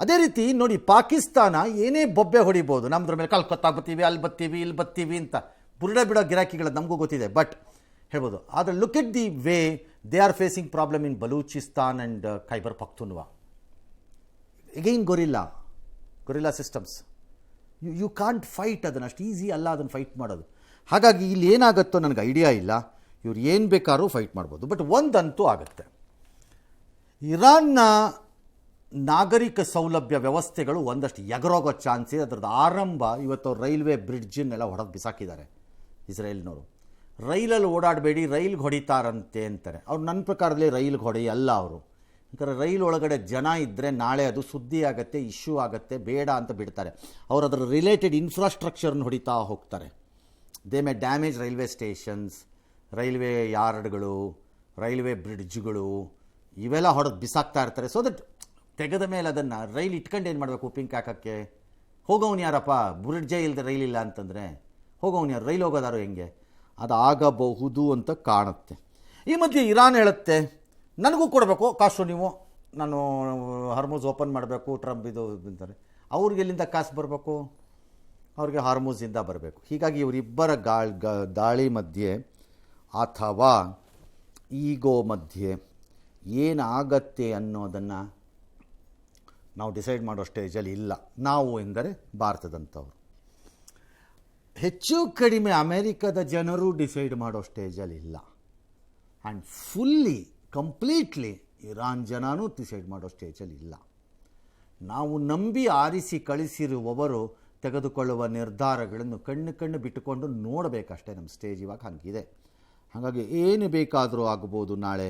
[SPEAKER 1] ಅದೇ ರೀತಿ ನೋಡಿ, ಪಾಕಿಸ್ತಾನ ಏನೇ ಬೊಬ್ಬೆ ಹೊಡಿಬೋದು, ನಮ್ಮದ್ರ ಮೇಲೆ ಕಲ್ಕತ್ತಾ ಬರ್ತೀವಿ, ಅಲ್ಲಿ ಬರ್ತೀವಿ, ಇಲ್ಲಿ ಬರ್ತೀವಿ ಅಂತ ಬುರುಡೆ ಬಿಡೋ ಗಿರಾಕಿಗಳು ನಮಗೂ ಗೊತ್ತಿದೆ, ಬಟ್ ಹೇಳ್ಬೋದು. ಆದರೆ look at the way they are facing problem in Balochistan and Khyber Pakhtunkhwa. Again guerrilla systems. You can't fight ಅದನ್ನು, ಅಷ್ಟು ಈಸಿ ಅಲ್ಲ ಅದನ್ನು ಫೈಟ್ ಮಾಡೋದು. ಹಾಗಾಗಿ ಇಲ್ಲಿ ಏನಾಗುತ್ತೋ ನನಗೆ ಐಡಿಯಾ ಇಲ್ಲ. ಇವ್ರು ಏನು ಬೇಕಾದ್ರೂ ಫೈಟ್ ಮಾಡ್ಬೋದು. ಬಟ್ ಒಂದಂತೂ ಆಗುತ್ತೆ, ಇರಾನ್ನ ನಾಗರಿಕ ಸೌಲಭ್ಯ ವ್ಯವಸ್ಥೆಗಳು ಒಂದಷ್ಟು ಎಗರೋಗೋ ಚಾನ್ಸ್ ಇದೆ. ಅದರದ್ದು ಆರಂಭ ಇವತ್ತು ಅವ್ರು ರೈಲ್ವೆ ಬ್ರಿಡ್ಜನ್ನೆಲ್ಲ ಹೊಡೆದು ಬಿಸಾಕಿದ್ದಾರೆ ಇಸ್ರೇಲ್ನವರು. ರೈಲಲ್ಲಿ ಓಡಾಡಬೇಡಿ, ರೈಲ್ಗೆ ಹೊಡಿತಾರಂತೆ ಅಂತಾರೆ. ಅವ್ರು ನನ್ನ ಪ್ರಕಾರದಲ್ಲಿ ರೈಲ್ಗೆ ಹೊಡೆಯಲ್ಲ ಅವರು. ಯಾಕಂದರೆ ರೈಲ್ ಒಳಗಡೆ ಜನ ಇದ್ದರೆ ನಾಳೆ ಅದು ಸುದ್ದಿ ಆಗುತ್ತೆ, ಇಶ್ಯೂ ಆಗುತ್ತೆ, ಬೇಡ ಅಂತ ಬಿಡ್ತಾರೆ. ಅವರು ಅದರ ರಿಲೇಟೆಡ್ ಇನ್ಫ್ರಾಸ್ಟ್ರಕ್ಚರ್ನ ಹೊಡಿತಾ ಹೋಗ್ತಾರೆ. They may damage railway stations, railway ಯಾರ್ಡ್ಗಳು, ರೈಲ್ವೆ ಬ್ರಿಡ್ಜ್ಗಳು, ಇವೆಲ್ಲ ಹೊಡೆದು ಬಿಸಾಕ್ತಾ ಇರ್ತಾರೆ. ಸೊ ದಟ್ ತೆಗೆದ ಮೇಲೆ ಅದನ್ನು ರೈಲ್ ಇಟ್ಕೊಂಡು ಏನು ಮಾಡಬೇಕು, ಪಿಂಕ್ ಹಾಕೋಕ್ಕೆ ಹೋಗೋನು ಯಾರಪ್ಪ, ಬ್ರಿಡ್ಜೇ ಇಲ್ಲದೆ ರೈಲ್ ಇಲ್ಲ ಅಂತಂದರೆ ಹೋಗೋನು ಯಾರು, ರೈಲ್ ಹೋಗೋದಾರು ಹೆಂಗೆ, ಅದು ಆಗಬಹುದು ಅಂತ ಕಾಣುತ್ತೆ. ಈ ಮಧ್ಯೆ ಇರಾನ್ ಹೇಳುತ್ತೆ ನನಗೂ ಕೊಡಬೇಕು ಕಾಸು, ನೀವು ನಾನು ಹಾರ್ಮೂಸ್ ಓಪನ್ ಮಾಡಬೇಕು, ಟ್ರಂಪ್ ಇದು ಅಂತಾರೆ. ಅವ್ರಿಗೆ ಎಲ್ಲಿಂದ ಕಾಸು ಬರಬೇಕು, ಅವ್ರಿಗೆ ಹಾರ್ಮೂಸಿಂದ ಬರಬೇಕು. ಹೀಗಾಗಿ ಇವರಿಬ್ಬರ ದಾಳಿ ಮಧ್ಯೆ ಅಥವಾ ಈಗೋ ಮಧ್ಯೆ ಏನಾಗತ್ತೆ ಅನ್ನೋದನ್ನು ನಾವು ಡಿಸೈಡ್ ಮಾಡೋ ಸ್ಟೇಜಲ್ಲಿ ಇಲ್ಲ. ನಾವು ಎಂದರೆ ಭಾರತದಂಥವ್ರು. ಹೆಚ್ಚು ಕಡಿಮೆ ಅಮೇರಿಕದ ಜನರು ಡಿಸೈಡ್ ಮಾಡೋ ಸ್ಟೇಜಲ್ಲಿ ಇಲ್ಲ. ಆ್ಯಂಡ್ ಫುಲ್ಲಿ ಕಂಪ್ಲೀಟ್ಲಿ ಇರಾನ್ ಜನನೂ ಡಿಸೈಡ್ ಮಾಡೋ ಸ್ಟೇಜಲ್ಲಿ ಇಲ್ಲ. ನಾವು ನಂಬಿ ಆರಿಸಿ ಕಳಿಸಿರುವವರು ತೆಗೆದುಕೊಳ್ಳುವ ನಿರ್ಧಾರಗಳನ್ನು ಕಣ್ಣು ಬಿಟ್ಟುಕೊಂಡು ನೋಡಬೇಕಷ್ಟೇ. ನಮ್ಮ ಸ್ಟೇಜ್ ಇವಾಗ ಹಂಗಿದೆ. ಹಾಗಾಗಿ ಏನು ಬೇಕಾದರೂ ಆಗ್ಬೋದು, ನಾಳೆ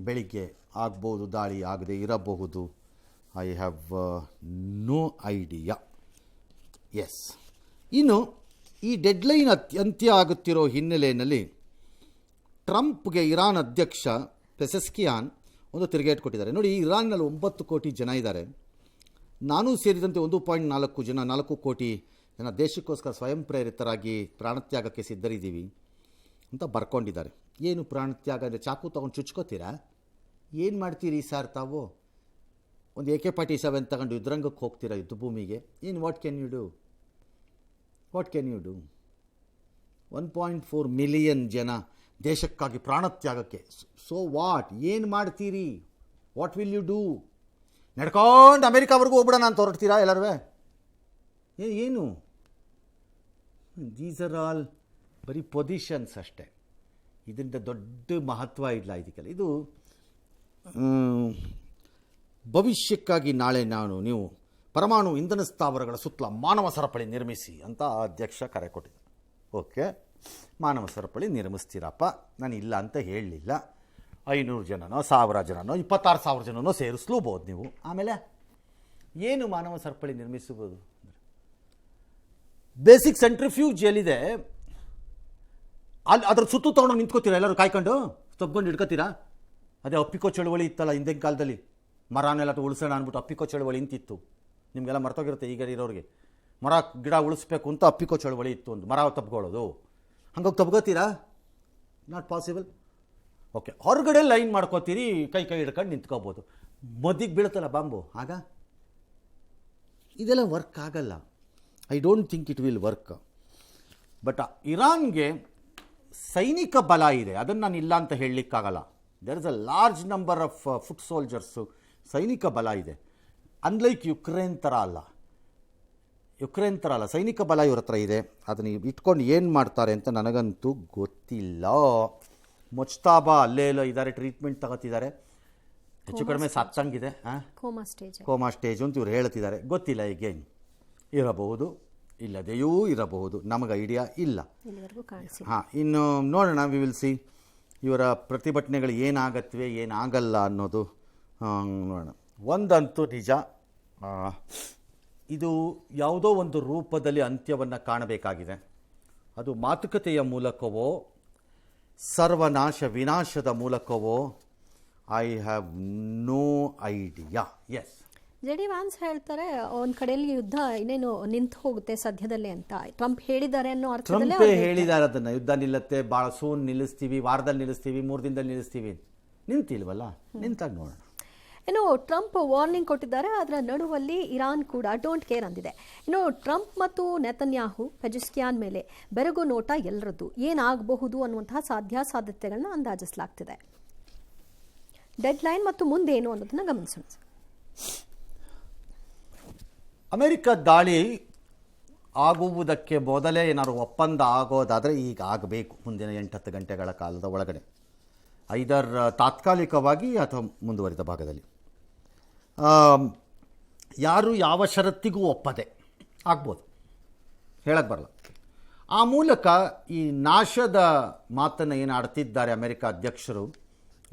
[SPEAKER 1] ಬೆಳಿಗ್ಗೆ ಆಗ್ಬೋದು, ದಾಳಿ ಆಗದೆ ಇರಬಹುದು. I have no idea. Yes, ಇನ್ನು ಈ ಡೆಡ್ಲೈನ್ ಅಂತ್ಯ ಆಗುತ್ತಿರೋ ಹಿನ್ನೆಲೆಯಲ್ಲಿ ಟ್ರಂಪ್ಗೆ ಇರಾನ್ ಅಧ್ಯಕ್ಷ ಪೆಸೆಸ್ಕಿಯಾನ್ ಒಂದು ತಿರುಗೇಟು ಕೊಟ್ಟಿದ್ದಾರೆ. ನೋಡಿ, ಇರಾನ್ನಲ್ಲಿ 9 ಕೋಟಿ ಜನ ಇದ್ದಾರೆ. ನಾನೂ ಸೇರಿದಂತೆ 1.4 ಕೋಟಿ ಜನ ದೇಶಕ್ಕೋಸ್ಕರ ಸ್ವಯಂ ಪ್ರೇರಿತರಾಗಿ ಪ್ರಾಣತ್ಯಾಗಕ್ಕೆ ಸಿದ್ಧರಿದ್ದೀವಿ ಅಂತ ಬರ್ಕೊಂಡಿದ್ದಾರೆ. ಏನು ಪ್ರಾಣತ್ಯಾಗ ಅಂದರೆ ಚಾಕು ತೊಗೊಂಡು ಚುಚ್ಕೋತೀರಾ? ಏನು ಮಾಡ್ತೀರಿ ಸರ್ ತಾವು? ಒಂದು AK-47 ತಗೊಂಡು ಯುದ್ಧರಂಗಕ್ಕೆ ಹೋಗ್ತೀರಾ, ಯುದ್ಧ ಭೂಮಿಗೆ? ಏನು what can you do? 1.4 million ಜನ ದೇಶಕ್ಕಾಗಿ ಪ್ರಾಣತ್ಯಾಗಕ್ಕೆ. So what? ಏನು ಮಾಡ್ತೀರಿ? What will you do? ನಡ್ಕೊಂಡು ಅಮೇರಿಕಾವರೆಗೂ ಹೋಗ್ಬಿಡೋಣ ಅಂತ ಹೊರಡ್ತೀರಾ ಎಲ್ಲರೂ? ಏನು? ದೀಸ್ ಆರ್ ಆಲ್ ಬರೀ ಪೊಸಿಷನ್ಸ್ ಅಷ್ಟೇ. ಇದರಿಂದ ದೊಡ್ಡ ಮಹತ್ವ ಇಲ್ಲ ಇದಕ್ಕೆಲ್ಲ. ಇದು ಭವಿಷ್ಯಕ್ಕಾಗಿ ನಾಳೆ ನೀವು ಪರಮಾಣು ಇಂಧನ ಸ್ಥಾವರಗಳ ಸುತ್ತಲ ಮಾನವ ಸರಪಳಿ ನಿರ್ಮಿಸಿ ಅಂತ ಅಧ್ಯಕ್ಷ ಕರೆ ಕೊಟ್ಟಿದ್ದ. ಓಕೆ, ಮಾನವ ಸರಪಳಿ ನಿರ್ಮಿಸ್ತೀರಪ್ಪ, ನಾನು ಇಲ್ಲ ಅಂತ ಹೇಳಲಿಲ್ಲ. 500 ಜನನೋ 1000 ಜನನೋ 26,000 ಜನನೋ ಸೇರಿಸ್ಲೂಬೋದು ನೀವು. ಆಮೇಲೆ ಏನು ಮಾನವ ಸರಪಳಿ ನಿರ್ಮಿಸಬಹುದು? ಬೇಸಿಕ್ ಸೆಂಟ್ರಿಫ್ಯೂಜ್ ಎಲ್ಲಿದೆ ಅಲ್ಲಿ ಅದ್ರ ಸುತ್ತು ತೊಗೊಂಡು ನಿಂತ್ಕೋತೀರಾ ಎಲ್ಲರೂ ಕಾಯ್ಕೊಂಡು ತಗೊಂಡು ಹಿಡ್ಕೋತೀರಾ? ಅದೇ ಅಪ್ಪಿಕೋ ಚಳುವಳಿ ಇತ್ತಲ್ಲ ಹಿಂದಿನ ಕಾಲದಲ್ಲಿ, ಮರನೆಲ್ಲ ಉಳಿಸೋಣ ಅಂದ್ಬಿಟ್ಟು ಅಪ್ಪಿಕೋ ಚಳುವಳಿ ಇಂತಿತ್ತು. ನಿಮಗೆಲ್ಲ ಮರ್ತೋಗಿರುತ್ತೆ ಈಗ ಇರೋರಿಗೆ. ಮರ ಗಿಡ ಉಳಿಸ್ಬೇಕು ಅಂತ ಅಪ್ಪಿಕೋ ಚಳುವಳಿ ಇತ್ತು, ಒಂದು ಮರ ತಬ್ಕೊಳ್ಳೋದು. ಹಂಗಾಗಿ ತಬ್ಕೋತೀರಾ? Not possible. ಓಕೆ, ಹೊರಗಡೆ ಲೈನ್ ಮಾಡ್ಕೋತೀರಿ, ಕೈ ಹಿಡ್ಕೊಂಡು ನಿಂತ್ಕೋಬೋದು. ಮದ್ದಿಗೆ ಬೀಳುತ್ತಲ್ಲ ಬಾಂಬು, ಆಗ ಇದೆಲ್ಲ ವರ್ಕ್ ಆಗಲ್ಲ. I don't think it will work. But ಇರಾನ್ಗೆ ಸೈನಿಕ ಬಲ ಇದೆ, ಅದನ್ನು ನಾನು ಇಲ್ಲ ಅಂತ ಹೇಳಲಿಕ್ಕಾಗಲ್ಲ. There is a large number of foot soldiers, ಸೈನಿಕ ಬಲ ಇದೆ. ಅನ್ಲೈಕ್ ಯುಕ್ರೇನ್ ಥರ ಅಲ್ಲ, ಸೈನಿಕ ಬಲ ಇವ್ರ ಹತ್ರ ಇದೆ. ಅದನ್ನು ಇಟ್ಕೊಂಡು ಏನು ಮಾಡ್ತಾರೆ ಅಂತ ನನಗಂತೂ ಗೊತ್ತಿಲ್ಲ. ಮೊಚ್ತಾಬಾ ಅಲ್ಲೇ ಎಲ್ಲ ಇದ್ದಾರೆ, ಟ್ರೀಟ್ಮೆಂಟ್ ತಗೋತಿದ್ದಾರೆ, ಹೆಚ್ಚು ಕಡಿಮೆ ಸತ್ತಂಗಿದೆ, ಕೋಮಾ ಸ್ಟೇಜ್ ಅಂತ ಇವ್ರು ಹೇಳ್ತಿದ್ದಾರೆ. ಗೊತ್ತಿಲ್ಲ, ಈಗೇನು ಇರಬಹುದು, ಇಲ್ಲದೆಯೂ ಇರಬಹುದು, ನಮಗೆ ಐಡಿಯಾ ಇಲ್ಲ. ಹಾಂ, ಇನ್ನು ನೋಡೋಣ, ವಿ ವಿಲ್ ಸಿ ಇವರ ಪ್ರತಿಭಟನೆಗಳು ಏನಾಗತ್ವೆ ಏನಾಗಲ್ಲ ಅನ್ನೋದು ನೋಡೋಣ. ಒಂದಂತೂ ನಿಜ, ಇದು ಯಾವುದೋ ಒಂದು ರೂಪದಲ್ಲಿ ಅಂತ್ಯವನ್ನು ಕಾಣಬೇಕಾಗಿದೆ. ಅದು ಮಾತುಕತೆಯ ಮೂಲಕವೋ ವಿನಾಶದ ಮೂಲಕವೋ I have no idea. Yes,
[SPEAKER 3] JD Vance ಹೇಳ್ತಾರೆ ಒಂದು ಕಡೆಯಲ್ಲಿ ಯುದ್ಧ ಇನ್ನೇನು ನಿಂತು ಹೋಗುತ್ತೆ ಸದ್ಯದಲ್ಲೇ ಅಂತ ಟ್ರಂಪ್ ಹೇಳಿದ್ದಾರೆ ಅನ್ನೋ ಅರ್ಥದಲ್ಲಿ.
[SPEAKER 1] ಟ್ರಂಪೇ ಹೇಳಿದ್ದಾರೆ ಅದನ್ನು, ಯುದ್ಧ ನಿಲ್ಲತ್ತೆ, ಭಾಳ ಸೂನ್ ನಿಲ್ಲಿಸ್ತೀವಿ, ವಾರದಲ್ಲಿ ನಿಲ್ಲಿಸ್ತೀವಿ, 3 ದಿನದಲ್ಲಿ ನಿಲ್ಲಿಸ್ತೀವಿ. ನಿಂತಿಲ್ವಲ್ಲ, ನಿಂತಾಗ ನೋಡೋಣ.
[SPEAKER 3] ಇನ್ನು ಟ್ರಂಪ್ ವಾರ್ನಿಂಗ್ ಕೊಟ್ಟಿದ್ದಾರೆ. ಅದರ ನಡುವಲ್ಲಿ ಇರಾನ್ ಕೂಡ ಡೋಂಟ್ ಕೇರ್ ಅಂದಿದೆ. ಇನ್ನು ಟ್ರಂಪ್ ಮತ್ತು ನೆತನ್ಯಾಹು ಪೆಜಿಸ್ಕಿಯಾನ್ ಮೇಲೆ ಬೆರಗು ನೋಟ ಎಲ್ಲರದ್ದು. ಏನಾಗಬಹುದು ಅನ್ನುವಂತಹ ಸಾಧ್ಯತೆಗಳನ್ನ ಅಂದಾಜಿಸಲಾಗ್ತಿದೆ. ಡೆಡ್ ಲೈನ್ ಮತ್ತು ಮುಂದೇನು ಅನ್ನೋದನ್ನ ಗಮನಿಸೋಣ.
[SPEAKER 1] ಅಮೆರಿಕ ದಾಳಿ ಆಗುವುದಕ್ಕೆ ಮೊದಲೇ ಏನಾದ್ರು ಒಪ್ಪಂದ ಆಗೋದಾದರೆ ಈಗ ಆಗಬೇಕು ಮುಂದಿನ 8-10 ಗಂಟೆಗಳ ಕಾಲದ ಒಳಗಡೆ, ಐದರ್ ತಾತ್ಕಾಲಿಕವಾಗಿ ಅಥವಾ ಮುಂದುವರಿದ ಭಾಗದಲ್ಲಿ. ಯಾರು ಯಾವ ಷರತ್ತಿಗೂ ಒಪ್ಪದೆ ಆಗ್ಬೋದು, ಹೇಳಕ್ಕೆ ಬರಲ್ಲ. ಆ ಮೂಲಕ ಈ ನಾಶದ ಮಾತನ್ನು ಏನು ಆಡ್ತಿದ್ದಾರೆ ಅಮೆರಿಕ ಅಧ್ಯಕ್ಷರು,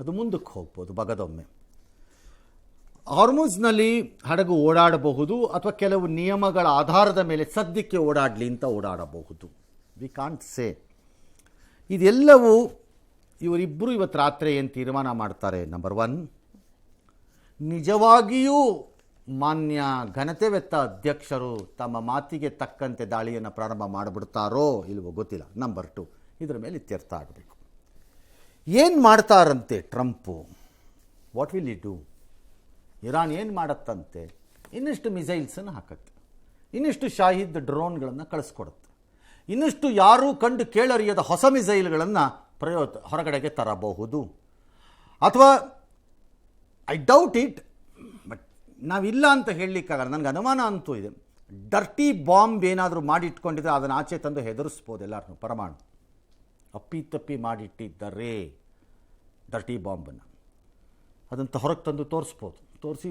[SPEAKER 1] ಅದು ಮುಂದಕ್ಕೆ ಹೋಗ್ಬೋದು ಬಗದೊಮ್ಮೆ. ಹಾರ್ಮುಜ್ನಲ್ಲಿ ಹಡಗು ಓಡಾಡಬಹುದು ಅಥವಾ ಕೆಲವು ನಿಯಮಗಳ ಆಧಾರದ ಮೇಲೆ ಸದ್ಯಕ್ಕೆ ಓಡಾಡಲಿ ಅಂತ ಓಡಾಡಬಹುದು. We can't say. ಇದೆಲ್ಲವೂ ಇವರಿಬ್ಬರು ಇವತ್ತು ರಾತ್ರಿ ಏನು ತೀರ್ಮಾನ ಮಾಡ್ತಾರೆ, ನಂಬರ್ 1, ನಿಜವಾಗಿಯೂ ಮಾನ್ಯ ಘನತೆವೆತ್ತ ಅಧ್ಯಕ್ಷರು ತಮ್ಮ ಮಾತಿಗೆ ತಕ್ಕಂತೆ ದಾಳಿಯನ್ನು ಪ್ರಾರಂಭ ಮಾಡಿಬಿಡ್ತಾರೋ ಇಲ್ವೋ ಗೊತ್ತಿಲ್ಲ. ನಂಬರ್ 2, ಇದರ ಮೇಲೆ ಇತ್ಯರ್ಥ ಆಗಬೇಕು. ಏನು ಮಾಡ್ತಾರಂತೆ Trump, what will E do? Iran ಏನು ಮಾಡತ್ತಂತೆ, ಇನ್ನಷ್ಟು ಮಿಸೈಲ್ಸನ್ನು ಹಾಕತ್ತೆ, ಇನ್ನಷ್ಟು ಶಾಹಿದ್ ಡ್ರೋನ್ಗಳನ್ನು ಕಳಿಸ್ಕೊಡುತ್ತೆ, ಇನ್ನಷ್ಟು ಯಾರೂ ಕಂಡು ಕೇಳರಿಯದ ಹೊಸ ಮಿಸೈಲ್ಗಳನ್ನು ಹೊರಗಡೆಗೆ ತರಬಹುದು. ಅಥವಾ ಐ ಡೌಟ್ ಇಟ್, ಬಟ್ ನಾವಿಲ್ಲ ಅಂತ ಹೇಳಲಿಕ್ಕಾಗಲ್ಲ, ನನಗೆ ಅನುಮಾನ ಅಂತೂ ಇದೆ. ಡರ್ಟಿ ಬಾಂಬ್ ಏನಾದರೂ ಮಾಡಿಟ್ಕೊಂಡಿದ್ರೆ ಅದನ್ನು ಆಚೆ ತಂದು ಹೆದರಿಸ್ಬೋದು ಎಲ್ಲರನ್ನೂ. ಪರಮಾಣು ಅಪ್ಪಿತಪ್ಪಿ ಮಾಡಿಟ್ಟಿದ್ದಾರೆ ಡರ್ಟಿ ಬಾಂಬನ್ನು, ಅದಂತ ಹೊರಗೆ ತಂದು ತೋರಿಸ್ಬೋದು. ತೋರಿಸಿ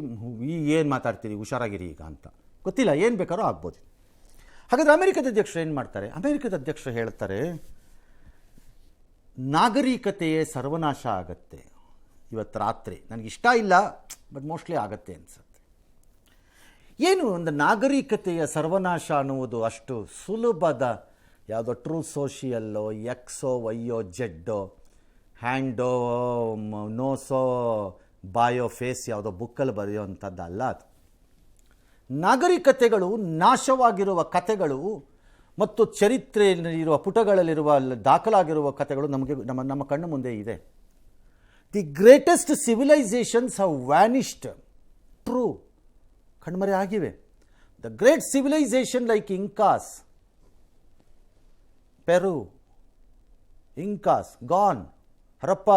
[SPEAKER 1] ಏನು ಮಾತಾಡ್ತೀರಿ, ಹುಷಾರಾಗಿರಿ ಈಗ ಅಂತ. ಗೊತ್ತಿಲ್ಲ, ಏನು ಬೇಕಾದ್ರೂ ಆಗ್ಬೋದು. ಹಾಗಾದರೆ ಅಮೆರಿಕದ ಅಧ್ಯಕ್ಷರು ಏನು ಮಾಡ್ತಾರೆ? ಅಮೆರಿಕದ ಅಧ್ಯಕ್ಷರು ಹೇಳ್ತಾರೆ ನಾಗರಿಕತೆಯೇ ಸರ್ವನಾಶ ಆಗತ್ತೆ ಇವತ್ತು ರಾತ್ರಿ. ನನಗಿಷ್ಟ ಇಲ್ಲ, ಬಟ್ ಮೋಸ್ಟ್ಲಿ ಆಗತ್ತೆ ಅನಿಸುತ್ತೆ. ಏನು ಒಂದು ನಾಗರಿಕತೆಯ ಸರ್ವನಾಶ ಅನ್ನುವುದು ಅಷ್ಟು ಸುಲಭದ ಯಾವುದೋ ಟ್ರೂ ಸೋಷಿಯಲ್ಲೋ ಎಕ್ಸೋ ವೈಯೋ ಜೆಡ್ಡೋ ಹ್ಯಾಂಡೋ ನೋಸೋ ಬಾಯೋ ಫೇಸ್ ಯಾವುದೋ ಬುಕ್ಕಲ್ಲಿ ಬರೆಯುವಂಥದ್ದಲ್ಲ ಅದು. ನಾಗರಿಕತೆಗಳು ನಾಶವಾಗಿರುವ ಕಥೆಗಳು ಮತ್ತು ಚರಿತ್ರೆಯಲ್ಲಿರುವ ಪುಟಗಳಲ್ಲಿರುವ ದಾಖಲಾಗಿರುವ ಕಥೆಗಳು ನಮಗೆ ನಮ್ಮ ಕಣ್ಣು ಮುಂದೆ ಇದೆ. The greatest civilisations have vanished, true, ಕಣ್ಮರೆ ಆಗಿವೆ. The great civilisation like Incas, Peru, Incas gone, Harappa,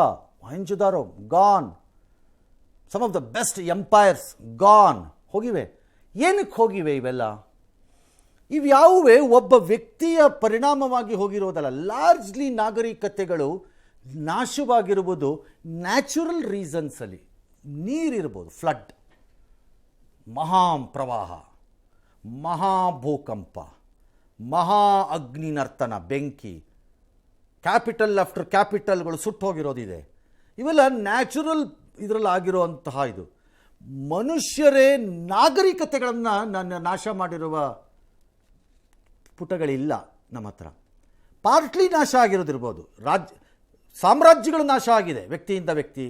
[SPEAKER 1] Mohenjodaro gone, some of the best empires gone, ಹೋಗಿವೆ. ಏನಕ್ಕೆ ಹೋಗಿವೆ ಇವೆಲ್ಲ? ಇವ್ಯಾವುವೇ ಒಬ್ಬ ವ್ಯಕ್ತಿಯ ಪರಿಣಾಮವಾಗಿ ಹೋಗಿರೋದಲ್ಲ. ಲಾರ್ಜ್ಲಿ ನಾಗರಿಕತೆಗಳು ನಾಶವಾಗಿರುವುದು ನ್ಯಾಚುರಲ್ ರೀಸನ್ಸಲ್ಲಿ. ನೀರಿರ್ಬೋದು, ಫ್ಲಡ್, ಮಹಾಪ್ರವಾಹ, ಮಹಾಭೂಕಂಪ, ಮಹಾ ಅಗ್ನಿನರ್ತನ, ಬೆಂಕಿ, ಕ್ಯಾಪಿಟಲ್ ಆಫ್ಟರ್ ಕ್ಯಾಪಿಟಲ್ಗಳು ಸುಟ್ಟು ಹೋಗಿರೋದಿದೆ. ಇವೆಲ್ಲ ನ್ಯಾಚುರಲ್ ಇದರಲ್ಲಿ ಆಗಿರುವಂತಹ ಇದು. ಮನುಷ್ಯರೇ ನಾಗರಿಕತೆಗಳನ್ನು ನಾಶ ಮಾಡಿರುವ ಪುಟಗಳಿಲ್ಲ ನಮ್ಮ ಹತ್ರ. ಪಾರ್ಟ್ಲಿ ನಾಶ ಆಗಿರೋದಿರ್ಬೋದು, ಸಾಮ್ರಾಜ್ಯಗಳು ನಾಶ ಆಗಿದೆ, ವ್ಯಕ್ತಿಯಿಂದ ವ್ಯಕ್ತಿ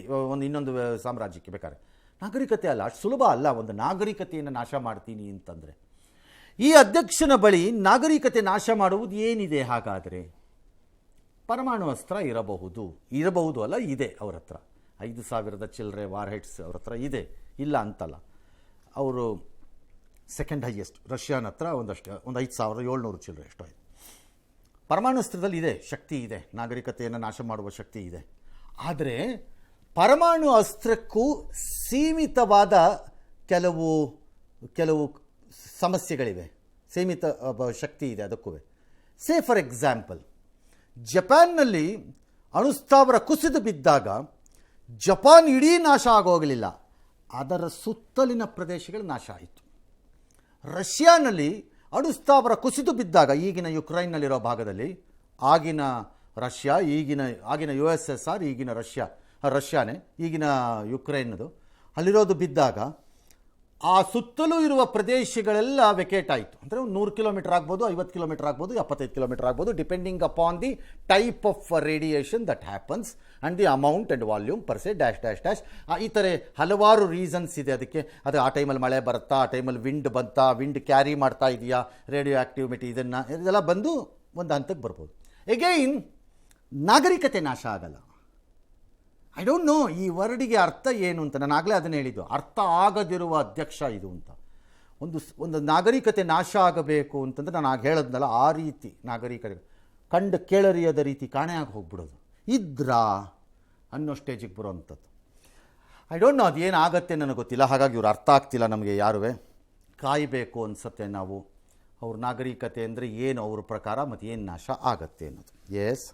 [SPEAKER 1] ಇನ್ನೊಂದು ಸಾಮ್ರಾಜ್ಯಕ್ಕೆ. ಬೇಕಾದ್ರೆ ನಾಗರಿಕತೆ ಅಲ್ಲ, ಅಷ್ಟು ಸುಲಭ ಅಲ್ಲ ಒಂದು ನಾಗರಿಕತೆಯನ್ನು ನಾಶ ಮಾಡ್ತೀನಿ ಅಂತಂದರೆ. ಈ ಅಧ್ಯಕ್ಷನ ಬಳಿ ನಾಗರಿಕತೆ ನಾಶ ಮಾಡುವುದು ಏನಿದೆ ಹಾಗಾದರೆ? ಪರಮಾಣು ಅಸ್ತ್ರ ಇರಬಹುದು ಅಲ್ಲ, ಇದೆ ಅವ್ರ ಹತ್ರ. 5,000 ಚಿಲ್ಲರೆ ವಾರ್ ಹೆಡ್ಸ್ ಅವ್ರ ಹತ್ರ ಇದೆ, ಇಲ್ಲ ಅಂತಲ್ಲ. ಅವರು ಸೆಕೆಂಡ್ ಹೈಯೆಸ್ಟ್, ರಷ್ಯಾನ ಹತ್ರ ಒಂದು 5,700 ಚಿಲ್ಲರೆ ಎಷ್ಟೋ ಇದೆ. ಪರಮಾಣುಸ್ತ್ರದಲ್ಲಿ ಇದೆ, ಶಕ್ತಿ ಇದೆ, ನಾಗರಿಕತೆಯನ್ನು ನಾಶ ಮಾಡುವ ಶಕ್ತಿ ಇದೆ. ಆದರೆ ಪರಮಾಣು ಅಸ್ತ್ರಕ್ಕೂ ಸೀಮಿತವಾದ ಕೆಲವು ಸಮಸ್ಯೆಗಳಿವೆ, ಸೀಮಿತ ಶಕ್ತಿ ಇದೆ ಅದಕ್ಕೂ. ಸೇ ಫಾರ್ ಎಕ್ಸಾಂಪಲ್, ಜಪಾನ್ನಲ್ಲಿ ಅಣುಸ್ಥಾವರ ಕುಸಿದು ಬಿದ್ದಾಗ ಜಪಾನ್ ಇಡೀ ನಾಶ ಆಗೋಗಲಿಲ್ಲ, ಅದರ ಸುತ್ತಲಿನ ಪ್ರದೇಶಗಳು ನಾಶ ಆಯಿತು. ರಷ್ಯಾನಲ್ಲಿ ಅಣುಸ್ಥಾವರ ಕುಸಿದು ಬಿದ್ದಾಗ, ಈಗಿನ ಯುಕ್ರೈನ್ನಲ್ಲಿರೋ ಭಾಗದಲ್ಲಿ, ಆಗಿನ ರಷ್ಯಾ, ಆಗಿನ USSR, ಈಗಿನ ರಷ್ಯಾನೇ, ಈಗಿನ ಯುಕ್ರೈನ್ನದು, ಅಲ್ಲಿರೋದು ಬಿದ್ದಾಗ ಆ ಸುತ್ತಲೂ ಇರುವ ಪ್ರದೇಶಗಳೆಲ್ಲ ವೆಕೇಟ್ ಆಯಿತು. ಅಂದರೆ 100 ಕಿಲೋಮೀಟರ್ ಆಗ್ಬೋದು, 50 ಕಿಲೋಮೀಟರ್ ಆಗ್ಬೋದು, 75 ಕಿಲೋಮೀಟರ್ ಆಗ್ಬೋದು, depending upon the type of radiation that happens and the amount and volume per ಸೆ ಡ್ಯಾಶ್ ಡ್ಯಾಶ್ ಡ್ಯಾಶ್. ಈ ಥರ ಹಲವಾರು ರೀಸನ್ಸ್ ಇದೆ ಅದಕ್ಕೆ. ಅದು ಆ ಟೈಮಲ್ಲಿ ಮಳೆ ಬರುತ್ತಾ, ಆ ಟೈಮಲ್ಲಿ ವಿಂಡ್ ಬಂತಾ, ವಿಂಡ್ ಕ್ಯಾರಿ ಮಾಡ್ತಾ ಇದೆಯಾ, ರೇಡಿಯೋ ಆ್ಯಕ್ಟಿವಿಟಿ, ಇದೆಲ್ಲ ಬಂದು ಒಂದು ಹಂತಕ್ಕೆ ಬರ್ಬೋದು. ಎಗೈನ್ ನಾಗರಿಕತೆ ನಾಶ ಆಗಲ್ಲ. ಐ ಡೋಂಟ್ ನೋ ಈ ವರ್ಡಿಗೆ ಅರ್ಥ ಏನು ಅಂತ. ನಾನು ಆಗಲೇ ಅದನ್ನು ಹೇಳಿದ್ದು, ಅರ್ಥ ಆಗದಿರುವ ಅಧ್ಯಕ್ಷ ಇದು ಅಂತ. ಒಂದು ನಾಗರಿಕತೆ ನಾಶ ಆಗಬೇಕು ಅಂತಂದರೆ ನಾನು ಆಗ ಹೇಳೋದ್ನಲ್ಲ, ಆ ರೀತಿ ನಾಗರಿಕರಿಗೆ ಕಂಡು ಕೇಳರಿಯದ ರೀತಿ ಕಾಣೆಯಾಗಿ ಹೋಗ್ಬಿಡೋದು ಇದ್ರಾ ಅನ್ನೋ ಸ್ಟೇಜಿಗೆ ಬರೋವಂಥದ್ದು. ಐ ಡೋಂಟ್ ನೋ ಅದು ಏನಾಗತ್ತೆ ನನಗೆ ಗೊತ್ತಿಲ್ಲ. ಹಾಗಾಗಿ ಇವ್ರು ಅರ್ಥ ಆಗ್ತಿಲ್ಲ ನಮಗೆ ಯಾರುವೆ. ಕಾಯಬೇಕು ಅನಿಸುತ್ತೆ ನಾವು ಅವ್ರ ನಾಗರಿಕತೆ ಅಂದರೆ ಏನು ಅವ್ರ ಪ್ರಕಾರ ಮತ್ತು ಏನು ನಾಶ ಆಗತ್ತೆ ಅನ್ನೋದು. ಎಸ್.